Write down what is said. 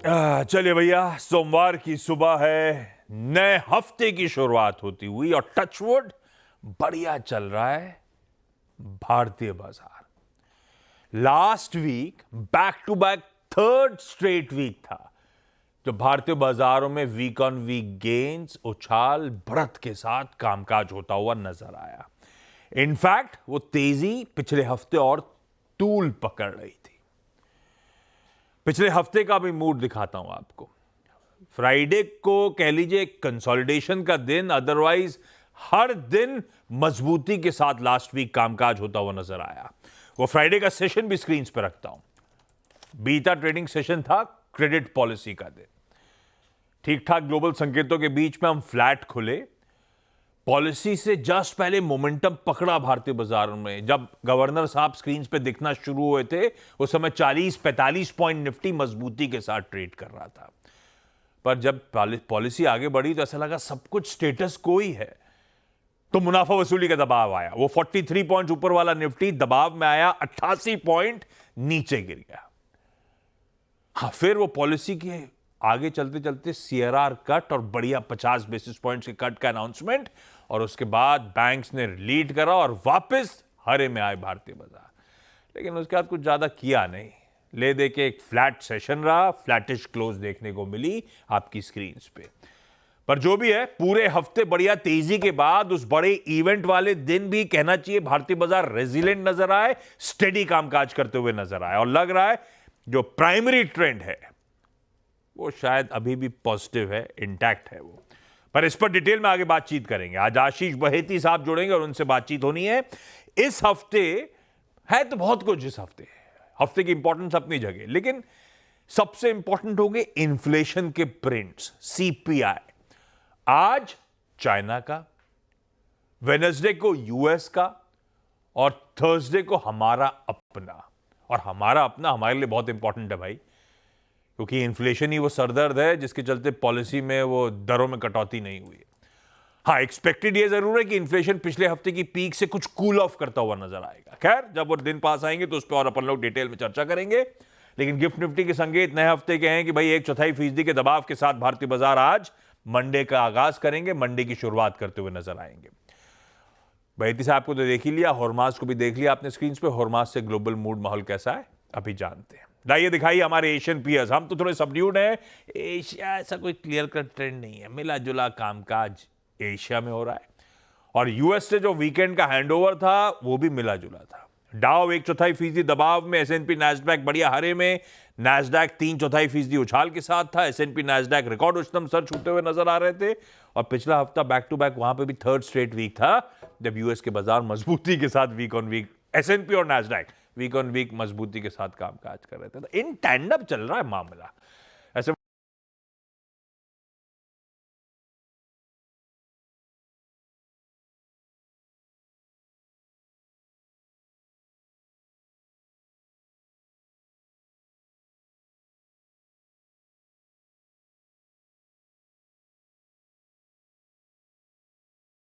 चलिए भैया, सोमवार की सुबह है, नए हफ्ते की शुरुआत होती हुई और टचवुड बढ़िया चल रहा है भारतीय बाजार। Last week back to back third straight week था जो भारतीय बाजारों में वीक ऑन वीक गेन्स, उछाल बढ़त के साथ कामकाज होता हुआ नजर आया। इनफैक्ट वो तेजी पिछले हफ्ते और तूल पकड़ रही थी। पिछले हफ्ते का भी मूड दिखाता हूं आपको। फ्राइडे को कह लीजिए कंसोलिडेशन का दिन, अदरवाइज हर दिन मजबूती के साथ लास्ट वीक कामकाज होता हुआ नजर आया। वो फ्राइडे का सेशन भी स्क्रीन पर रखता हूं। बीटा ट्रेडिंग सेशन था क्रेडिट पॉलिसी का दिन। ठीक ठाक ग्लोबल संकेतों के बीच में हम फ्लैट खुले। पॉलिसी से जस्ट पहले मोमेंटम पकड़ा भारतीय बाजारों में। जब गवर्नर साहब स्क्रीन पे दिखना शुरू हुए थे उस समय 40-45 पॉइंट निफ्टी मजबूती के साथ ट्रेड कर रहा था। पर जब पॉलिसी आगे बढ़ी तो ऐसा लगा सब कुछ स्टेटस को ही है, तो मुनाफा वसूली का दबाव आया। वो 43 पॉइंट ऊपर वाला निफ्टी दबाव में आया, 88 पॉइंट नीचे गिर गया। हाँ, फिर वो पॉलिसी के आगे चलते चलते सीआरआर कट और बढ़िया 50 बेसिस पॉइंट्स के कट का अनाउंसमेंट, और उसके बाद बैंक्स ने लीड करा और वापस हरे में आए भारतीय बाजार। लेकिन उसके बाद कुछ ज्यादा किया नहीं, ले दे के एक फ्लैट सेशन रहा, फ्लैटिश क्लोज देखने को मिली आपकी स्क्रीन पे। पर जो भी है, पूरे हफ्ते बढ़िया तेजी के बाद उस बड़े इवेंट वाले दिन भी कहना चाहिए भारतीय बाजार रेजिलेंट नजर आए, स्टेडी कामकाज करते हुए नजर आए, और लग रहा है जो प्राइमरी ट्रेंड है वो शायद अभी भी पॉजिटिव है, इंटैक्ट है वो। पर इस पर डिटेल में आगे बातचीत करेंगे। आज आशीष बहेती साहब जुड़ेंगे और उनसे बातचीत होनी है। इस हफ्ते है तो बहुत कुछ, इस हफ्ते की इंपॉर्टेंस अपनी जगह, लेकिन सबसे इंपॉर्टेंट होंगे इन्फ्लेशन के प्रिंट्स, सीपीआई। आज चाइना का, वेडनेसडे को यूएस का, और थर्सडे को हमारा अपना। और हमारा अपना हमारे लिए बहुत इंपॉर्टेंट है भाई, क्योंकि इन्फ्लेशन ही वो सरदर्द है जिसके चलते पॉलिसी में वो दरों में कटौती नहीं हुई है। हाँ, एक्सपेक्टेड ये जरूर है कि इन्फ्लेशन पिछले हफ्ते की पीक से कुछ कूल ऑफ करता हुआ नजर आएगा। खैर, जब वो दिन पास आएंगे तो उस पर और अपन लोग डिटेल में चर्चा करेंगे। लेकिन गिफ्ट निफ्टी के संकेत नए हफ्ते के हैं कि भाई 1/4% के दबाव के साथ भारतीय बाजार आज मंडे का आगाज करेंगे, मंडे की शुरुआत करते हुए नजर आएंगे। बहेती साहब को तो देख ही लिया, हॉर्मास को भी देख लिया आपने स्क्रीन पे। हॉर्मास से ग्लोबल मूड माहौल कैसा है अभी जानते हैं। लाइए दिखाइए हमारे एशियन पीयर्स। हम तो थोड़े सबड्यूड हैं। एशिया ऐसा कोई क्लियर कट ट्रेंड नहीं है, मिला जुला कामकाज एशिया में हो रहा है। और यूएस से जो वीकेंड का हैंडओवर था वो भी मिला जुला था। डाउ 1/4% दबाव में, एसएनपी नैस्डैक बढ़िया हरे में, नैस्डैक 3/4% उछाल के साथ था। एसएनपी नैस्डैक रिकॉर्ड उच्चतम स्तर छूते हुए नजर आ रहे थे। और पिछला हफ्ता बैक टू बैक वहां पे भी थर्ड स्ट्रेट वीक था जब यूएस के बाजार मजबूती के साथ वीक ऑन वीक, एसएनपी और नैस्डैक वीक ऑन वीक मजबूती के साथ कामकाज कर रहे थे। तो इन टैंडम चल रहा है मामला।